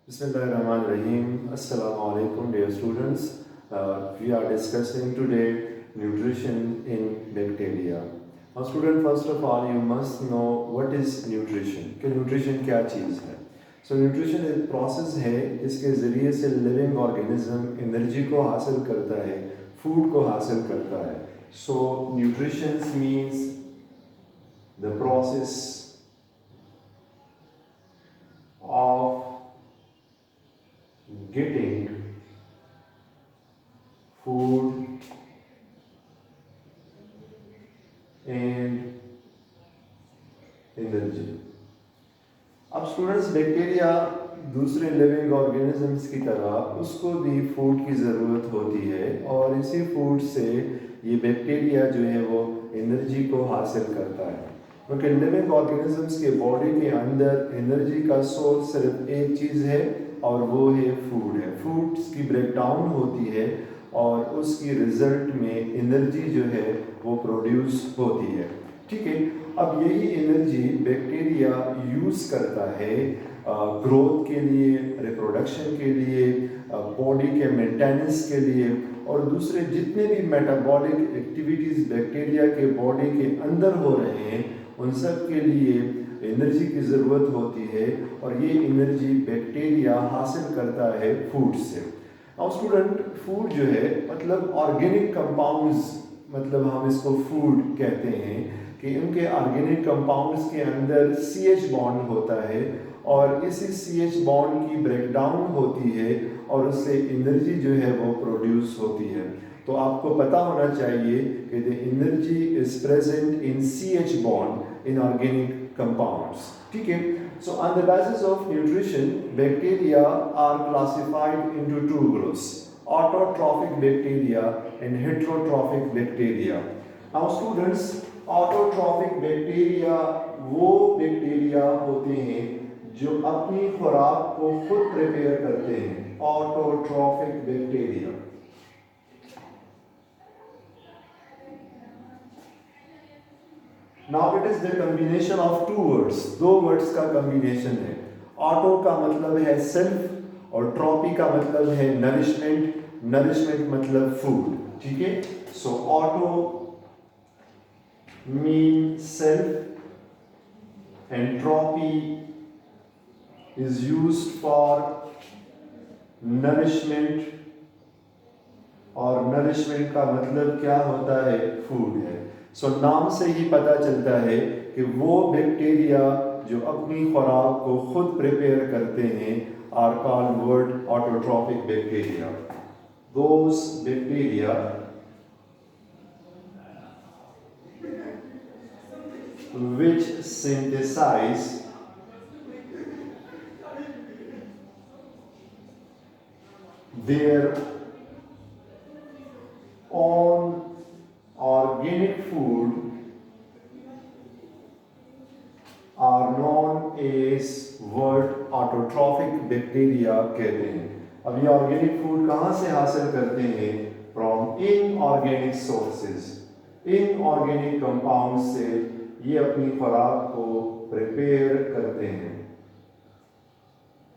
Bismillahirrahmanirrahim. Assalamu alaikum, dear students. We are discussing today nutrition in bacteria. Now, student, first of all, you must know what is nutrition. कि nutrition क्या चीज़ है? So, nutrition एक process है जिसके ज़रिए से living organism energy को हासिल करता है, food को हासिल करता है. So, nutrition means the process of getting food and energy. अब स्टूडेंट्स बैक्टीरिया दूसरे लिविंग ऑर्गेनिजम्स की तरह उसको भी फूड की ज़रूरत होती है और इसी फूड से ये बैक्टीरिया जो है वो एनर्जी को हासिल करता है क्योंकि लिविंग ऑर्गेनिजम्स के बॉडी के अंदर एनर्जी का सोर्स सिर्फ एक चीज़ है और वो है फूड है. फूड्स की ब्रेकडाउन होती है और उसकी रिजल्ट में एनर्जी जो है वो प्रोड्यूस होती है. ठीक है, अब यही एनर्जी बैक्टीरिया यूज़ करता है ग्रोथ के लिए, रिप्रोडक्शन के लिए, बॉडी के मेंटेनेंस के लिए और दूसरे जितने भी मेटाबॉलिक एक्टिविटीज़ बैक्टीरिया के बॉडी के अंदर हो रहे हैं उन सब के लिए एनर्जी की ज़रूरत होती है और ये एनर्जी बैक्टीरिया हासिल करता है फूड से. और स्टूडेंट, फूड जो है मतलब ऑर्गेनिक कंपाउंड्स, मतलब हम इसको फूड कहते हैं कि उनके ऑर्गेनिक कंपाउंड्स के अंदर CH बॉन्ड होता है और इसी CH बॉन्ड की ब्रेकडाउन होती है और उससे एनर्जी जो है वो प्रोड्यूस होती है. तो आपको पता होना चाहिए कि the energy is present in CH bond in organic compounds. ठीक है, so on the basis of nutrition, bacteria are classified into two groups: autotrophic bacteria and heterotrophic bacteria. Now students, autotrophic bacteria वो bacteria होते हैं जो अपनी खुराक को खुद प्रिपेयर करते हैं. autotrophic bacteria. Now it is the combination of two words. दो words का combination है. Auto का मतलब है self और trophy का मतलब है nourishment. Nourishment मतलब food. ठीक है? So auto means self and trophy is used for nourishment और nourishment का मतलब क्या होता है? Food है. सो नाम से ही पता चलता है कि वो बैक्टीरिया जो अपनी खुराक को खुद प्रिपेयर करते हैं are called word autotrophic bacteria. Those bacteria which synthesize their own organic food are known as what autotrophic bacteria कहते हैं. अब ये ऑर्गेनिक फूड कहाँ से हासिल करते हैं? From inorganic sources. Inorganic compound से ये अपनी खुराक को प्रिपेयर करते हैं.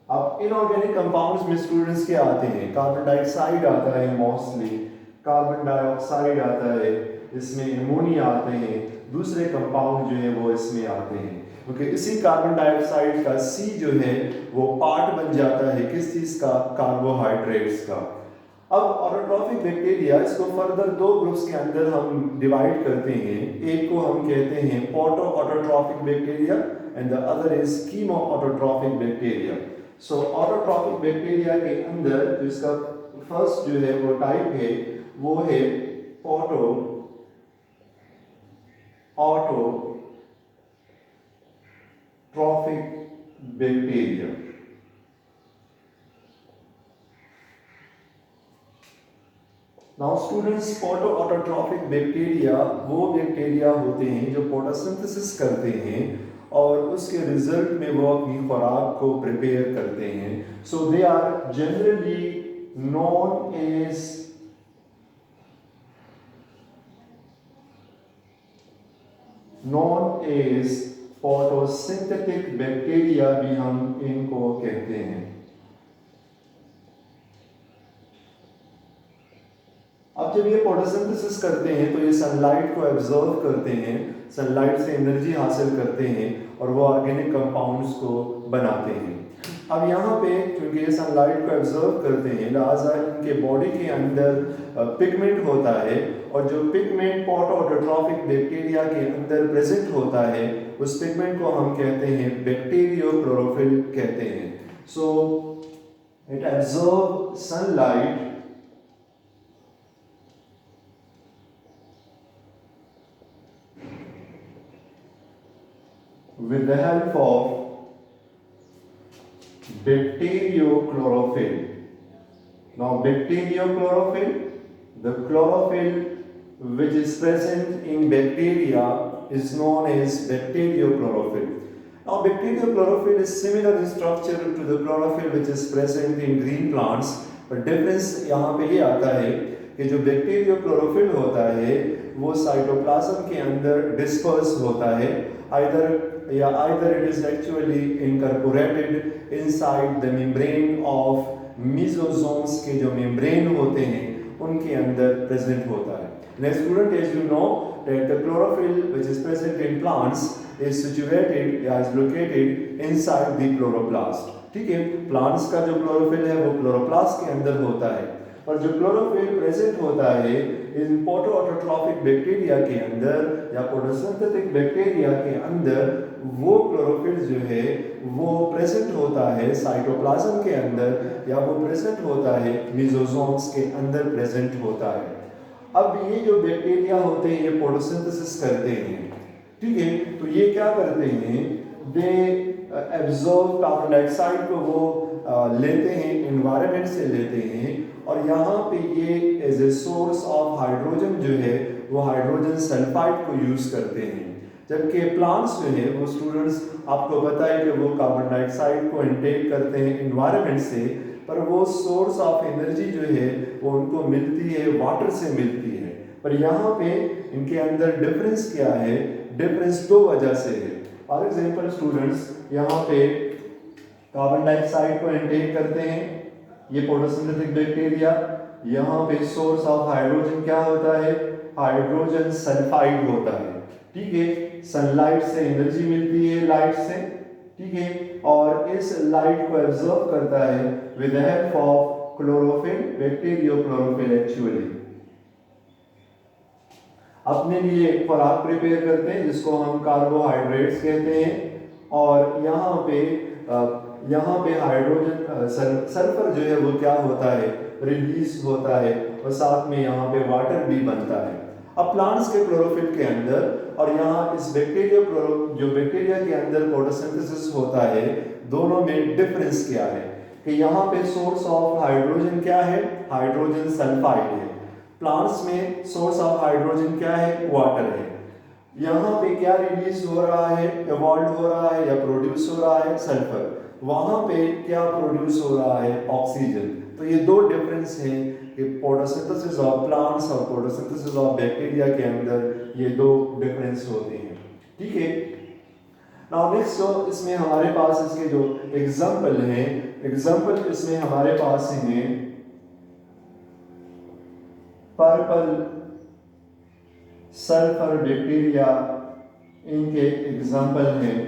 अब इनऑर्गेनिक कंपाउंड्स में स्टूडेंट्स क्या आते हैं? कार्बन डाइऑक्साइड आता है, मोस्टली कार्बन डाइऑक्साइड आता है, इसमें एमोनिया आते हैं, दूसरे कंपाउंड जो है वो इसमें आते हैं क्योंकि इसी कार्बन डाइऑक्साइड का C जो है वो पार्ट बन जाता है किस चीज़ का? कार्बोहाइड्रेट्स का. अब ऑटोट्रॉफिक बैक्टीरिया इसको फर्दर दो ग्रुप्स के अंदर हम डिवाइड करते हैं. एक को हम कहते हैं photoautotrophic bacteria and the other is chemoautotrophic bacteria. So autotrophic bacteria के अंदर जो इसका फर्स्ट जो है वो टाइप है वो है photoautotrophic bacteria. Now students, photoautotrophic bacteria वो बैक्टीरिया होते हैं जो फोटोसिंथेसिस करते हैं और उसके रिजल्ट में वो अपनी खुराक को प्रिपेयर करते हैं. So they are generally known as photosynthetic bacteria भी हम इनको कहते हैं. अब जब ये फोटोसिंथेसिस करते हैं तो ये सनलाइट को एब्जॉर्व करते हैं, सनलाइट से एनर्जी हासिल करते हैं और वो ऑर्गेनिक कंपाउंड्स को बनाते हैं। अब यहाँ पे क्योंकि ये सनलाइट को एब्जॉर्व करते हैं, लिहाजा इनके बॉडी के अंदर पिगमेंट होता है, और जो पिगमेंट फोटो ऑटोट्रॉफिक बैक्टीरिया के अंदर प्रेजेंट होता है, उस पिगमेंट को हम कहते हैं बैक्टीरियोक्लोरोफिल कहते हैं। So it absorb sunlight with the help of bacteriochlorophyll. Now bacteriochlorophyll, the chlorophyll which is present in bacteria is known as bacteriochlorophyll. Now bacteriochlorophyll is similar in structure to the chlorophyll which is present in green plants, but difference यहाँ पे ये आता है कि जो bacteriochlorophyll होता है वो साइटोप्लाज्म के अंदर डिस्पर्स होता है, either it is actually incorporated inside the membrane of mesosomes के जो membrane होते हैं उनके अंदर present होता है। Next student, as you know that the chlorophyll which is present in plants is situated या is located inside the chloroplast। ठीक है, plants का जो chlorophyll है वो chloroplast के अंदर होता है, और जो क्लोरोफिल प्रेजेंट होता है इन फोटोऑटोट्रॉफिक बैक्टीरिया के अंदर या फोटोसिंथेटिक बैक्टीरिया के अंदर, वो क्लोरोफिल जो है वो प्रेजेंट होता है साइटोप्लाज्म के अंदर, या वो प्रेजेंट होता है मेसोसोम्स के अंदर प्रेजेंट होता है। अब ये जो बैक्टीरिया होते हैं ये फोटोसिंथेसिस करते हैं, ठीक है, तो ये क्या करते हैं, दे एब्जॉर्ब कार्बन डाइऑक्साइड को वो लेते हैं, एनवायरनमेंट से लेते हैं, और यहाँ पे ये as a source of hydrogen जो है वो हाइड्रोजन सल्फाइड को यूज़ करते हैं। जबकि प्लांट्स जो है वो स्टूडेंट्स आपको पता है कि वो कार्बन डाइऑक्साइड को इनटेक करते हैं एनवायरनमेंट से, पर वो सोर्स ऑफ एनर्जी जो है वो उनको मिलती है वाटर से मिलती है। पर यहाँ पे इनके अंदर डिफरेंस क्या है, डिफरेंस दो वजह से है। फॉर एग्जाम्पल स्टूडेंट्स, यहाँ पे कार्बन डाइऑक्साइड को इनटेक करते हैं ये फोटोसिंथेटिक बैक्टीरिया, यहाँ पे सोर्स ऑफ हाइड्रोजन क्या होता है, हाइड्रोजन सल्फाइड होता है, ठीक है, सनलाइट से एनर्जी मिलती है लाइट से, ठीक है, और इस लाइट को एब्जॉर्ब करता है with the help of chlorophyll, bacteriochlorophyll actually अपने लिए एक खुराक प्रिपेयर करते हैं जिसको हम कार्बोहाइड्रेट्स कहते हैं, और यहाँ पे हाइड्रोजन सल्फर जो है वो क्या होता है, रिलीज होता है, और साथ में यहाँ पे वाटर भी बनता है। अब प्लांट्स के क्लोरोफिल के अंदर और यहाँ इस जो बैक्टीरिया के अंदर फोटोसिंथेसिस होता है, दोनों में डिफरेंस क्या है कि यहाँ पे सोर्स ऑफ हाइड्रोजन क्या है, हाइड्रोजन सल्फाइड है। प्लांट्स में सोर्स ऑफ हाइड्रोजन क्या है, वाटर है। यहाँ पे क्या रिलीज हो रहा है, इवॉल्व हो रहा है या प्रोड्यूस हो रहा है, सल्फर। वहां पे क्या प्रोड्यूस हो रहा है, ऑक्सीजन। तो ये दो डिफरेंस हैं कि फोटोसिंथेसिस ऑफ प्लांट्स और फोटोसिंथेसिस ऑफ बैक्टीरिया के अंदर ये दो डिफरेंस होते हैं, ठीक है। नाउ नेक्स्ट, तो इसमें हमारे पास इसके जो एग्जांपल हैं, एग्जांपल इसमें हमारे पास हैं पर्पल सल्फर बैक्टीरिया, इनके एग्जांपल हैं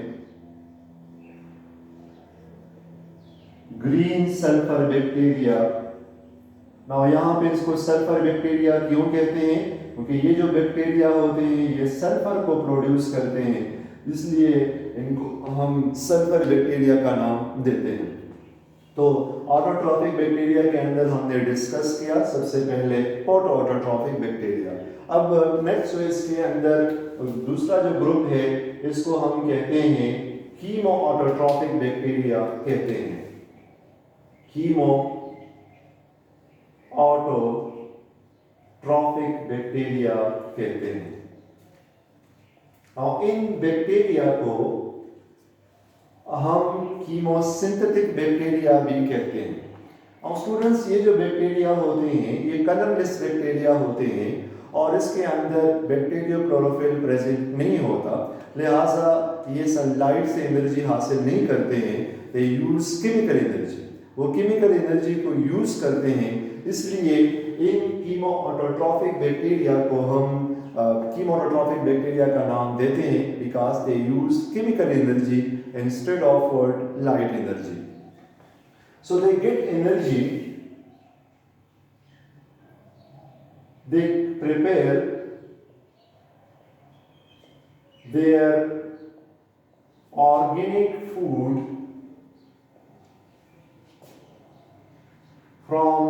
ग्रीन सल्फर बैक्टीरिया। नाउ यहाँ पे इसको सल्फर बैक्टीरिया क्यों कहते हैं, क्योंकि ये जो बैक्टीरिया होते हैं ये सल्फर को प्रोड्यूस करते हैं, इसलिए इनको हम सल्फर बैक्टीरिया का नाम देते हैं। तो ऑटोट्रॉफिक बैक्टीरिया के अंदर हमने डिस्कस किया सबसे पहले फोटो ऑटोट्रॉफिक बैक्टीरिया। अब नेक्स्ट जो इसके अंदर दूसरा जो ग्रुप है इसको हम कहते हैं कीमो ऑटोट्रॉफिक बैक्टीरिया कहते हैं, कीमो ऑटोट्रॉफिक बैक्टीरिया कहते हैं। और इन बैक्टीरिया को हम कीमोसिंथेटिक बैक्टीरिया भी कहते हैं। और स्टूडेंट्स, ये जो बैक्टीरिया होते हैं ये कलरलेस बैक्टीरिया होते हैं और इसके अंदर बैक्टीरियोक्लोरोफिल प्रेजेंट नहीं होता, लिहाजा ये सनलाइट से एनर्जी हासिल नहीं करते हैं, दे यूज केमिकल एनर्जी। वो केमिकल एनर्जी को यूज करते हैं, इसलिए इन कीमोऑटोट्रॉफिक बैक्टीरिया को हम कीमोऑटोट्रॉफिक बैक्टीरिया का नाम देते हैं because they use chemical energy instead of what light energy. So they get energy, they prepare their organic food from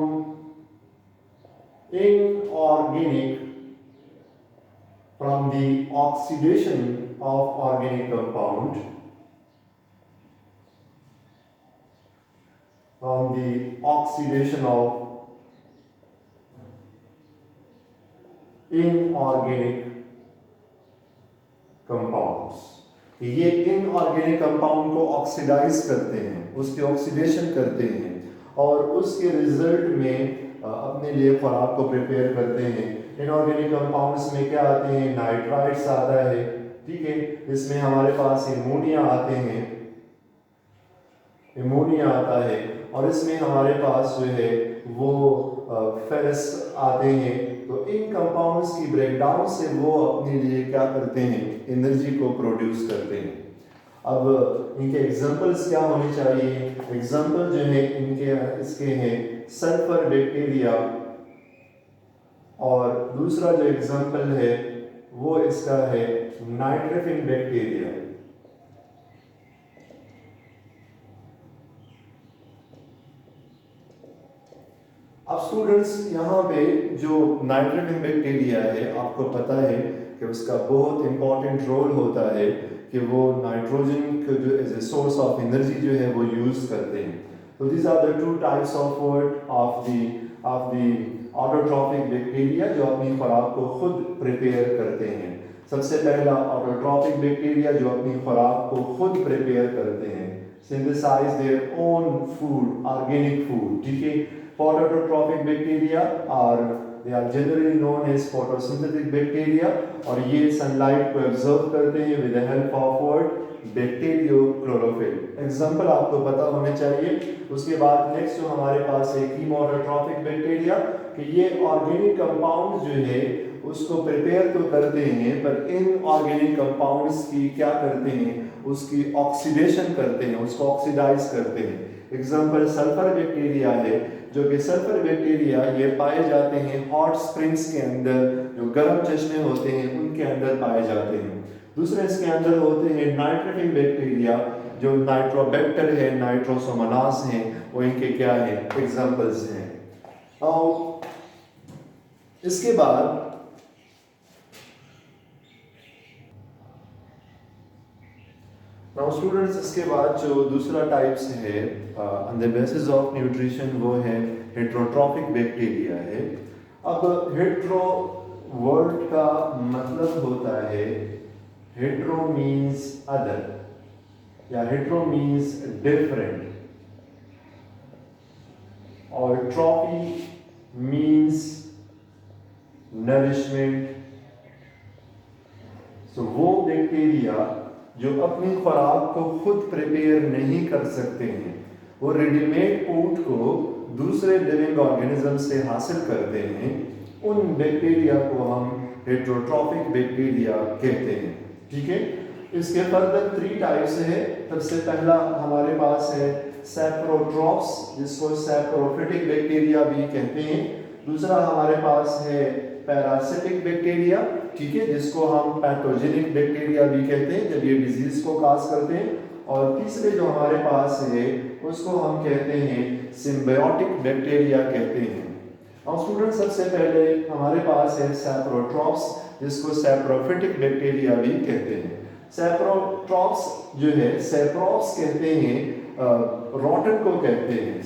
inorganic, from the oxidation of organic compound, from the oxidation of inorganic compounds. ये inorganic compound को oxidise करते हैं, उसकी oxidation करते हैं और उसके result में अपने लिए खुराक को प्रिपेयर करते हैं. इनऑर्गेनिक कंपाउंड्स में क्या आते हैं? नाइट्राइट्स आता है, ठीक है, इसमें हमारे पास एमोनिया आते हैं, एमोनिया आता है और इसमें हमारे पास जो है वो फेरस आते हैं. तो इन कंपाउंड्स की ब्रेकडाउन से वो अपने लिए क्या करते हैं? एनर्जी को प्रोड्यूस करते हैं. अब इनके एग्जांपल्स क्या होने चाहिए? एग्जांपल जो है इनके इसके हैं सल्फर बैक्टीरिया, और दूसरा जो एग्जांपल है वो इसका है नाइट्रोफिन बैक्टीरिया. अब स्टूडेंट्स यहाँ पे जो नाइट्रोफिन बैक्टीरिया है, आपको पता है कि उसका बहुत इंपॉर्टेंट रोल होता है कि वो नाइट्रोजन को जो as a source of energy जो है वो यूज करते हैं. तो this are the two types of the autotrophic bacteria जो अपनी खुराक को खुद प्रिपेयर करते हैं. सबसे पहला ऑटोट्रॉफिक बैक्टीरिया जो अपनी खुराक को खुद प्रिपेयर करते हैं, synthesize their own food, organic food, ठीक है. Phototrophic bacteria they are generally known as photosynthetic bacteria और ये सनलाइट को एब्जॉर्ब करते हैं with the help of what? Bacteriochlorophyll. Example आपको पता होने चाहिए. उसके बाद नेक्स्ट जो हमारे पास है कीमोऑटोट्रॉफिक बैक्टीरिया, कि ये ऑर्गेनिक कंपाउंड जो है उसको प्रिपेयर तो करते हैं पर इन ऑर्गेनिक कंपाउंड्स की क्या करते हैं? उसकी ऑक्सीडेशन करते हैं, उसको ऑक्सीडाइज करते हैं. एग्जाम्पल सल्फर बैक्टीरिया है, जो कि सल्फर बैक्टीरिया ये पाए जाते हैं हॉट स्प्रिंग्स के अंदर, जो गर्म चश्मे होते हैं उनके अंदर पाए जाते हैं. दूसरे इसके अंदर होते हैं नाइट्रोफिन बैक्टीरिया, जो नाइट्रोबैक्टर है, नाइट्रोसोमोनास हैं, वो इनके क्या है? एग्जाम्पल्स हैं. और इसके बाद नाउ स्टूडेंट्स इसके बाद जो दूसरा टाइप्स है on the basis of nutrition वो है हेट्रोट्रॉफिक बैक्टीरिया है. अब हेट्रो वर्ड का मतलब होता है, हेट्रो मीन्स अदर या हेट्रो मीन्स डिफरेंट, और ट्रॉफी मीन्स नरिशमेंट. सो वो बैक्टीरिया जो अपनी खुराक को खुद प्रिपेयर नहीं कर सकते हैं, वो रेडीमेड फूड को दूसरे लिविंग ऑर्गेनिज्म से हासिल करते हैं, उन बैक्टीरिया को हम हेट्रोट्रॉफिक बैक्टीरिया कहते हैं. ठीक है. इसके फर्दर 3 टाइप्स है. सबसे पहला हमारे पास है सैप्रोट्रॉप्स, जिसको सैप्रोफिटिक बैक्टीरिया भी कहते हैं. दूसरा हमारे पास है पैरासिटिक बैक्टीरिया, ठीक है, जिसको हम पैथोजेनिक बैक्टीरिया भी कहते हैं जब ये डिजीज को काज करते हैं. और तीसरे जो हमारे पास है उसको हम कहते हैं सिम्बायोटिक बैक्टीरिया कहते हैं. और स्टूडेंट सबसे पहले हमारे पास है सैप्रोट्रॉप्स, जिसको सैप्रोफिटिक बैक्टीरिया भी कहते हैं. सैप्रोट्रॉप्स जो है, सैप्रोप्स कहते हैं रोटन को कहते हैं.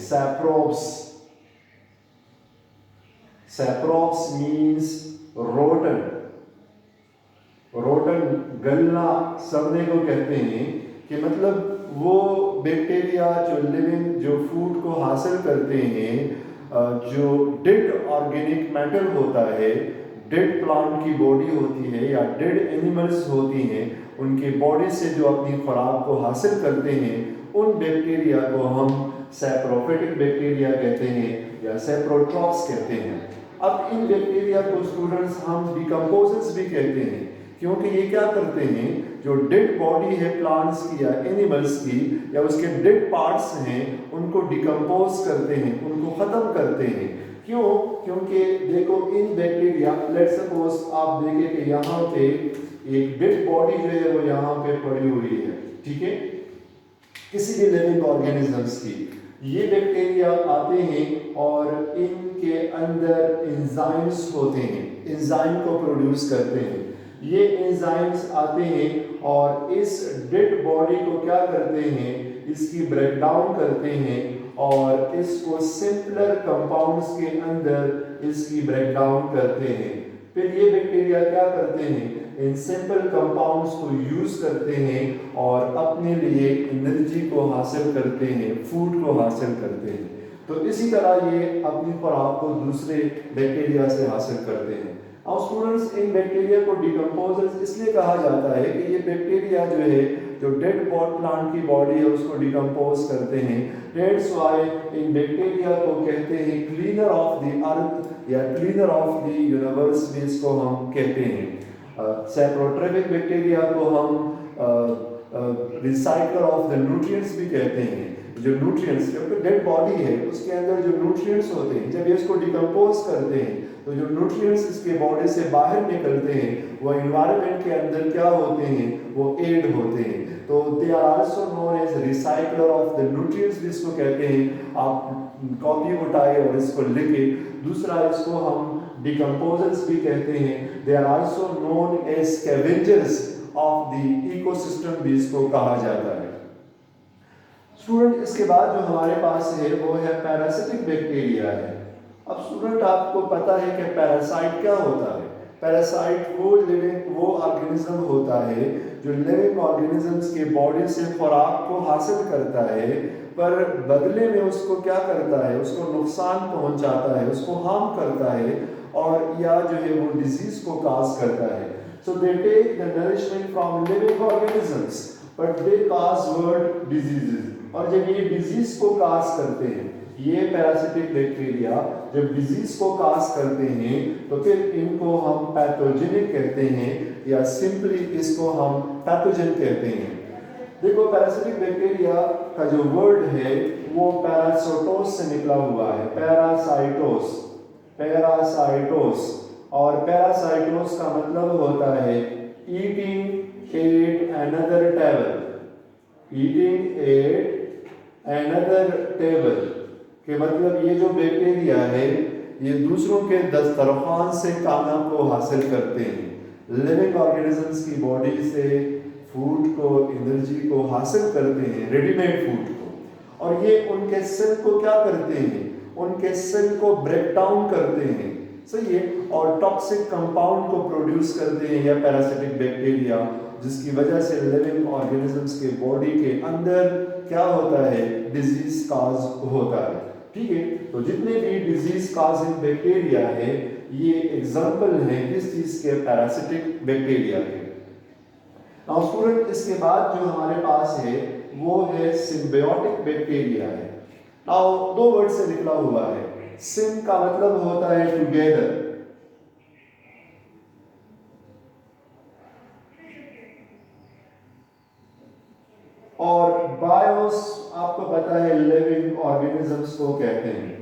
सैप्रोप्स मीन्स रोटन. रोटन गलना, सड़ने को कहते हैं, कि मतलब वो बैक्टीरिया जो लिविंग जो फूड को हासिल करते हैं, जो डेड ऑर्गेनिक मैटर होता है, डेड प्लांट की बॉडी होती है या डेड एनिमल्स होती हैं, उनकी बॉडी से जो अपनी खुराक को हासिल करते हैं, उन बैक्टीरिया को हम सैप्रोफिटिक बैक्टीरिया कहते हैं या सैप्रोट्रॉप्स कहते हैं। अब इन बैक्टीरिया को स्टूडेंट्स हम डिकम्पोजर्स भी कहते हैं, क्योंकि ये क्या करते हैं, जो डेड बॉडी है प्लांट्स की या एनिमल्स की या उसके डेड पार्ट्स हैं उनको डिकम्पोज करते हैं, उनको ख़त्म करते हैं। क्यों? क्योंकि देखो इन बैक्टीरिया, लेट्स सपोज आप देखें कि यहाँ पे एक डेड बॉडी जो है वो यहाँ पे पड़ी हुई है, ठीक है, किसी भी लिविंग ऑर्गेनिजम्स की। ये बैक्टीरिया आते हैं और इनके अंदर एंजाइम्स होते हैं, एंजाइम को प्रोड्यूस करते हैं। ये एंजाइम्स आते हैं और इस डेड बॉडी को क्या करते हैं, इसकी ब्रेक डाउन करते हैं और इसको सिंपलर कंपाउंड्स के अंदर इसकी ब्रेक डाउन करते हैं। फिर ये बैक्टीरिया क्या करते हैं, इन सिंपल कंपाउंड्स को यूज करते हैं और अपने लिए एनर्जी को हासिल करते हैं, फूड को हासिल करते हैं। तो इसी तरह ये अपनी खुराक को दूसरे बैक्टीरिया से हासिल करते हैं। अब स्टूडेंट्स इन बैक्टीरिया को डिकम्पोजर्स इसलिए कहा जाता है कि ये बैक्टीरिया जो है, जो डेड प्लांट की बॉडी है उसको डिकम्पोज करते हैं। दैट्स व्हाई इन बैक्टीरिया को कहते हैं क्लीनर ऑफ द अर्थ या क्लीनर ऑफ द यूनिवर्स भी इसको हम कहते हैं। सैप्रोट्रोपिक बैक्टीरिया को हम रिसाइकलर ऑफ द न्यूट्रिएंट्स भी कहते हैं। जो न्यूट्रिएंट्स, क्योंकि डेड बॉडी है उसके अंदर जो न्यूट्रिएंट्स होते हैं, जब ये इसको डिकम्पोज करते हैं तो जो न्यूट्रिएंट्स इसके बॉडी से बाहर निकलते हैं वो एनवायरनमेंट के अंदर क्या होते हैं, वो एड होते हैं। तो they are also known as recycler of the nutrients भी इसको कहते हैं। आप कॉपी उठाए और इसको लिखे। दूसरा इसको हम डिकम्पोजर्स भी कहते हैं। They are also known as scavengers of the ecosystem भी इसको कहा जाता है। स्टूडेंट इसके बाद जो हमारे पास है वो है पैरासिटिक बैक्टीरिया है। अब स्टूडेंट आपको पता है कि पैरासाइट क्या होता है। पैरासाइट वो ऑर्गेनिज्म होता है जो लिविंग ऑर्गेनिजम्स के बॉडी से खुराक को हासिल करता है, पर बदले में उसको क्या करता है, उसको नुकसान पहुंचाता है, उसको हार्म करता है और या जो है वो डिजीज को काज करता है। So they take the nourishment from living organisms but they cause word diseases. और जब ये डिजीज को काज करते हैं, ये पैरासिटिक बैक्टीरिया जब डिजीज को काज करते हैं तो फिर इनको हम पैथोजेनिक कहते हैं या सिंपली इसको हम पैथोजन कहते हैं। देखो पैरासिटिक बैक्टीरिया का जो वर्ड है वो पैरासाइटोस से निकला हुआ है, पैरासाइटोस, पैरासाइटोस। और पैरासाइटोस का मतलब होता है eating at another table, eating at another table के मतलब ये जो बैक्टीरिया है ये दूसरों के दस्तरखान से खाना को हासिल करते हैं। लिविंग ऑर्गेनिजम्स की बॉडी से फूड को, एनर्जी को हासिल करते हैं, रेडीमेड फूड को, और ये उनके सेल को क्या करते हैं, उनके सेल को ब्रेक डाउन करते हैं, सही है, और टॉक्सिक कंपाउंड को प्रोड्यूस करते हैं या पैरासिटिक बैक्टीरिया, जिसकी वजह से लिविंग ऑर्गेनिजम्स के बॉडी के अंदर क्या होता है, डिजीज काज होता है। ठीक है, तो जितने भी डिजीज काजिंग बैक्टीरिया है ये एग्जाम्पल है किस चीज के, पैरासिटिक बैक्टीरिया के। नाउ स्टूडेंट इसके बाद जो हमारे पास है वो है सिम्बायोटिक बैक्टीरिया है। नाउ दो वर्ड से निकला हुआ है। सिम का मतलब होता है टुगेदर, और बायोस आपको पता है लिविंग ऑर्गेनिजम्स को कहते हैं।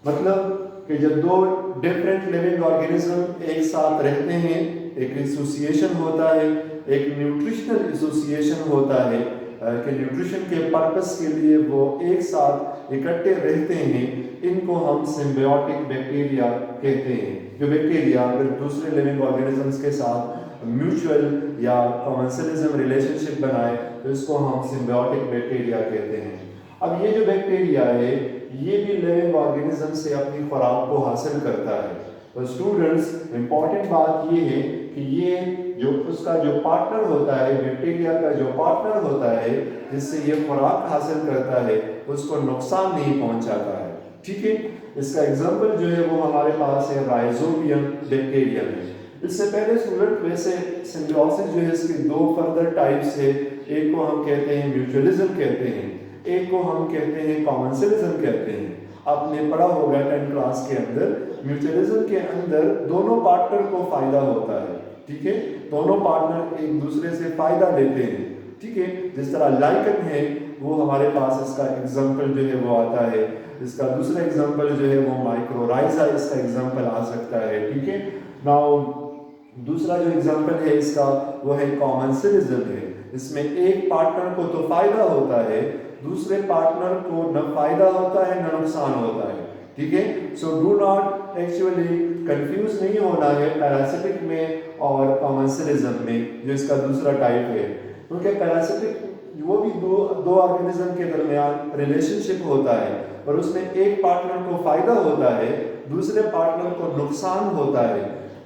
मतलब कि जब दो डिफरेंट लिविंग ऑर्गेनिज्म एक साथ रहते हैं, एक एसोसिएशन होता है, एक न्यूट्रिशनल एसोसिएशन होता है कि न्यूट्रिशन के पर्पस के लिए वो एक साथ इकट्ठे रहते हैं, इनको हम सिम्बायोटिक बैक्टीरिया कहते हैं। जो बैक्टीरिया अगर दूसरे लिविंग ऑर्गेनिजम्स के साथ म्यूचुअल या कॉमेंसलिज्म रिलेशनशिप बनाए तो इसको हम सिम्बायोटिक बैक्टीरिया कहते हैं। अब ये जो बैक्टीरिया है ये भी लिविंग ऑर्गेनिज्म से अपनी खुराक को हासिल करता है। तो स्टूडेंट्स इंपॉर्टेंट बात ये है कि ये जो उसका जो पार्टनर होता है, बैक्टीरिया का जो पार्टनर होता है जिससे ये खुराक हासिल करता है, उसको नुकसान नहीं पहुंचाता है। ठीक है, इसका एग्जाम्पल जो है वो हमारे पास है राइजोबियम बैक्टीरियम है। इससे पहले स्टूडेंट वैसे सिम्बियोसिस जो है इसके दो फर्दर टाइप्स है। एक को हम कहते हैं म्यूचुअलिज्म कहते हैं, एक को हम कहते हैं कॉमन्सलिज्म कहते हैं। आपने पढ़ा होगा 10th क्लास के अंदर, म्यूचुअलिज्म के अंदर दोनों पार्टनर को फायदा होता है, ठीक है, दोनों पार्टनर एक दूसरे से फायदा लेते हैं, ठीक है। जिस तरह लाइकन है वो हमारे पास इसका एग्जाम्पल जो है वो आता है। इसका दूसरा एग्जाम्पल जो है वो माइक्रोराइजा इसका एग्जाम्पल आ सकता है, ठीक है। नाउ दूसरा जो एग्जाम्पल है इसका वो है कॉमन्सलिज्म है। इसमें एक पार्टनर को तो फायदा होता है, दूसरे पार्टनर को न फायदा होता है न नुकसान होता है, ठीक है। So do not actually confuse नहीं होना है पैरासिटिक में और कॉमन्सलिज्म में, जो इसका दूसरा टाइप है। क्योंकि पैरासिटिक वो भी दो ऑर्गेनिज्म के दरमियान रिलेशनशिप होता है और उसमें एक पार्टनर को फायदा होता है, दूसरे पार्टनर को नुकसान होता है।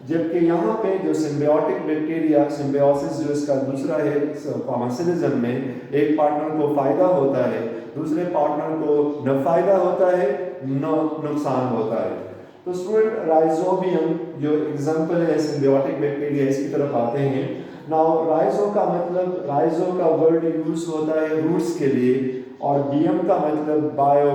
जबकि यहाँ पे जो सिम्बियोटिक बैक्टीरिया, सिम्बियोसिस जो इसका दूसरा है कॉमन्सलिज्म में, एक पार्टनर को फायदा होता है, दूसरे पार्टनर को न फायदा होता है न नुकसान होता है। तो स्टूडेंट राइजोबियम जो एग्जाम्पल है सिम्बियोटिक बैक्टीरिया, इसकी तरफ आते हैं। नाउ राइजो का मतलब, राइजो का वर्ड यूज होता है रूट्स के लिए, और बियम का मतलब बायो,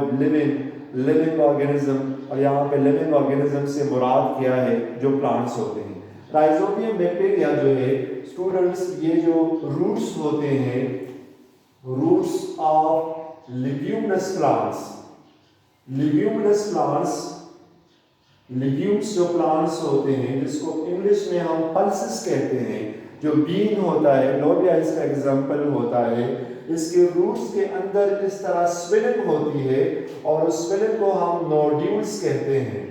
लिविंग ऑर्गेनिज्म, और यहाँ पे लिविंग ऑर्गेनिज्म से मुराद क्या है, जो प्लांट्स होते हैं। राइजोबियम बैक्टीरिया जो है स्टूडेंट्स, ये जो रूट्स होते हैं, roots of leguminous plants, leguminous plants, legumes जो प्लांट्स होते हैं जिसको इंग्लिश में हम पल्सेस कहते हैं, जो बीन होता है, लोबिया इसका एग्जाम्पल होता है। इसके रूट्स के अंदर इस तरह स्विलिंग होती है और उस स्विलिंग को हम नोड्यूल्स कहते हैं,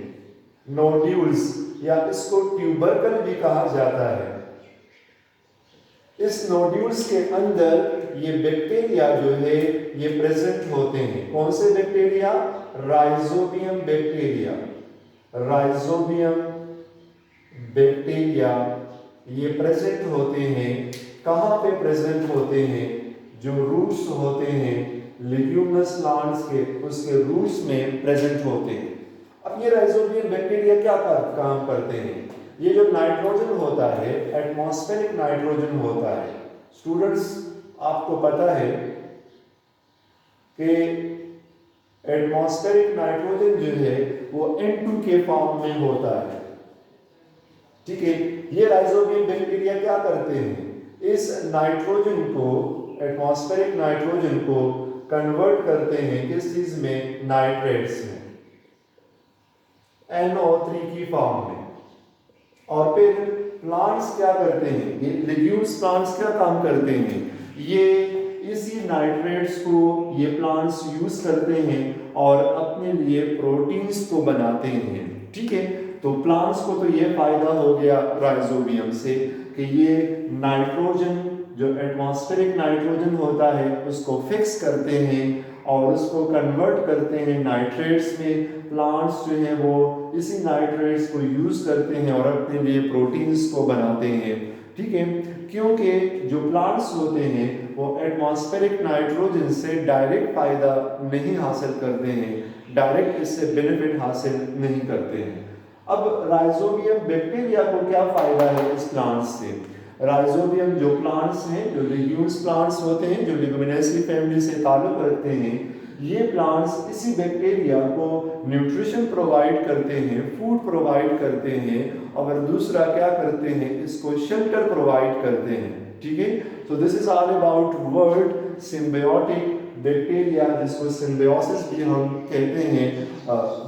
नोड्यूल्स, या इसको ट्यूबरकल भी कहा जाता है। इस नोड्यूल्स के अंदर ये बैक्टीरिया जो है ये प्रेजेंट होते हैं। कौन से bacteria? Rhizobium bacteria, rhizobium bacteria ये प्रेजेंट होते हैं। कहाँ पे प्रेजेंट होते हैं? जो रूट्स होते हैं लिग्यूमिनस प्लांट्स के, उसके रूट्स में प्रेजेंट होते हैं। अब ये राइजोबियम बैक्टीरिया क्या काम करते हैं? ये जो नाइट्रोजन होता है, एटमॉस्फेरिक नाइट्रोजन होता है। स्टूडेंट्स आपको पता है कि एटमॉस्फेरिक नाइट्रोजन जो है वो N2 के फॉर्म में होता है, ठीक है। ये राइजोबियम बैक्टीरिया क्या करते हैं? इस नाइट्रोजन को, एटमॉस्फेरिक नाइट्रोजन को कन्वर्ट करते हैं किस चीज में? नाइट्रेट्स में, NO3 की फॉर्म में। और फिर प्लांट्स क्या करते हैं? ये लिग्यूम्स प्लांट्स क्या काम करते हैं? ये इसी नाइट्रेट्स को ये प्लांट्स यूज करते हैं और अपने लिए प्रोटीन्स को बनाते हैं, ठीक है। तो प्लांट्स को तो ये फायदा हो गया राइजोबियम से कि ये नाइट्रोजन, जो एटमॉस्फेरिक नाइट्रोजन होता है, उसको फिक्स करते हैं और उसको कन्वर्ट करते हैं नाइट्रेट्स में। प्लांट्स जो हैं वो इसी नाइट्रेट्स को यूज करते हैं और अपने लिए प्रोटीन्स को बनाते हैं, ठीक है। क्योंकि जो प्लांट्स होते हैं वो एटमॉस्फेरिक नाइट्रोजन से डायरेक्ट फायदा नहीं हासिल करते हैं, डायरेक्ट इससे बेनिफिट हासिल नहीं करते हैं। अब राइजोबियम बैक्टीरिया को क्या फायदा है इस प्लांट्स से? राइजोबियम जो प्लांट्स हैं, जो लिग्यूम्स प्लांट्स होते हैं, जो लिग्यूमिनेसी फैमिली से ताल्लुक रखते हैं, ये प्लांट्स इसी बैक्टीरिया को न्यूट्रिशन प्रोवाइड करते हैं, फूड प्रोवाइड करते हैं, और दूसरा क्या करते हैं? इसको शेल्टर प्रोवाइड करते हैं, ठीक है। So this is all about word symbiotic bacteria, जिसको सिम्बियोसिस भी हम कहते हैं।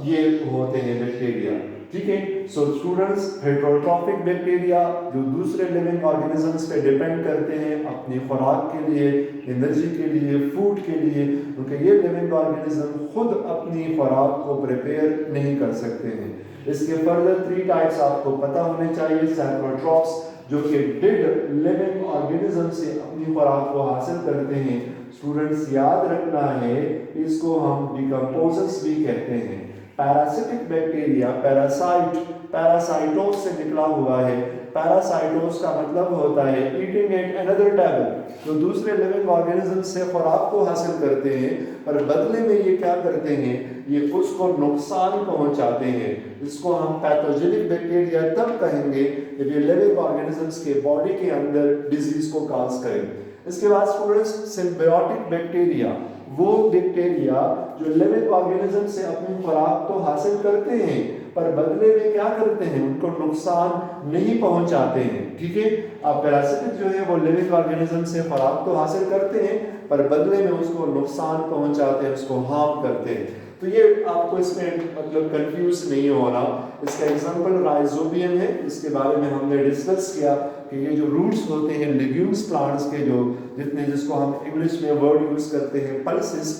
ये होते हैं बैक्टीरिया, ठीक है। सो स्टूडेंट्स, हेटेरोट्रॉफिक बैक्टीरिया जो दूसरे लिविंग ऑर्गेनिजम्स पे डिपेंड करते हैं अपनी खुराक के लिए, एनर्जी के लिए, फूड के लिए, क्योंकि ये लिविंग ऑर्गेनिज्म खुद अपनी खुराक को प्रिपेयर नहीं कर सकते हैं। इसके फर्दर 3 टाइप्स आपको पता होने चाहिए। सैप्रोट्रॉप्स जो कि डेड लिविंग ऑर्गेनिज्म से अपनी खुराक को हासिल करते हैं। स्टूडेंट्स याद रखना है, इसको हम डिकम्पोजर्स भी कहते हैं। पैरासिटिक बैक्टीरिया, पैरासाइट, पैरासाइटोस से निकला हुआ है। पैरासाइटोस का मतलब होता है ईटिंग एट अनदर टेबल, जो दूसरे लिविंग ऑर्गेनिज्म से खुराक को हासिल करते हैं पर बदले में ये क्या करते हैं, ये उसको नुकसान पहुंचाते हैं। इसको हम पैथोजेनिक बैक्टीरिया तब कहेंगे जब ये लिविंग ऑर्गेनिजम्स के बॉडी के अंदर डिजीज को काज करें। इसके बाद स्टूडेंट्स सिम्बियोटिक बैक्टीरिया, वो बैक्टीरिया जो लिविंग ऑर्गेनिज्म से अपनी खुराक तो हासिल करते हैं पर बदले में क्या करते हैं, उनको नुकसान नहीं पहुंचाते हैं। ठीक है, अब पैरासिटिक जो है वो लिविंग ऑर्गेनिज्म से खुराक तो हासिल करते हैं पर बदले में उसको नुकसान पहुंचाते हैं, उसको हार्म करते हैं। तो ये आपको इसमें मतलब कंफ्यूज नहीं होना। इसका एग्जांपल राइजोबियम है, इसके बारे में हमने डिस्कस किया कि ये जो रूट्स होते हैं लेग्यूम्स प्लांट्स के, जो जितने जिसको हम इंग्लिश में वर्ड यूज करते हैं पल्सिस,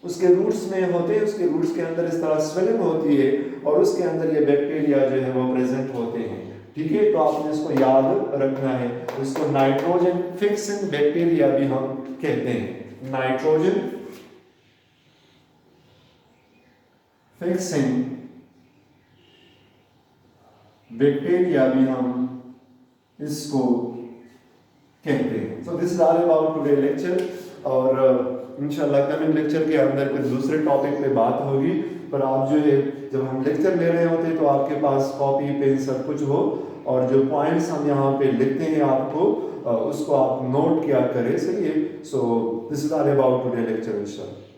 उसके रूट्स में होते हैं, उसके रूट्स के अंदर इस तरह स्वेलिंग होती है और उसके अंदर ये बैक्टीरिया जो है वो प्रेजेंट होते हैं। ठीक है, तो आपने इसको याद रखना है। इसको नाइट्रोजन फिक्सिंग बैक्टीरिया भी हम कहते हैं, नाइट्रोजन फिक्सिंग बैक्टीरिया भी हम इसको कहते हैं। So this is all about today lecture, और इंशाल्लाह कमिंग लेक्चर के अंदर कुछ दूसरे टॉपिक पे बात होगी। पर आप जो है जब हम लेक्चर ले रहे होते तो आपके पास कॉपी पेन सब कुछ हो, और जो पॉइंट्स हम यहाँ पे लिखते हैं आपको उसको आप नोट किया करें। सही है। So this is all about today lecture इंशाल्लाह।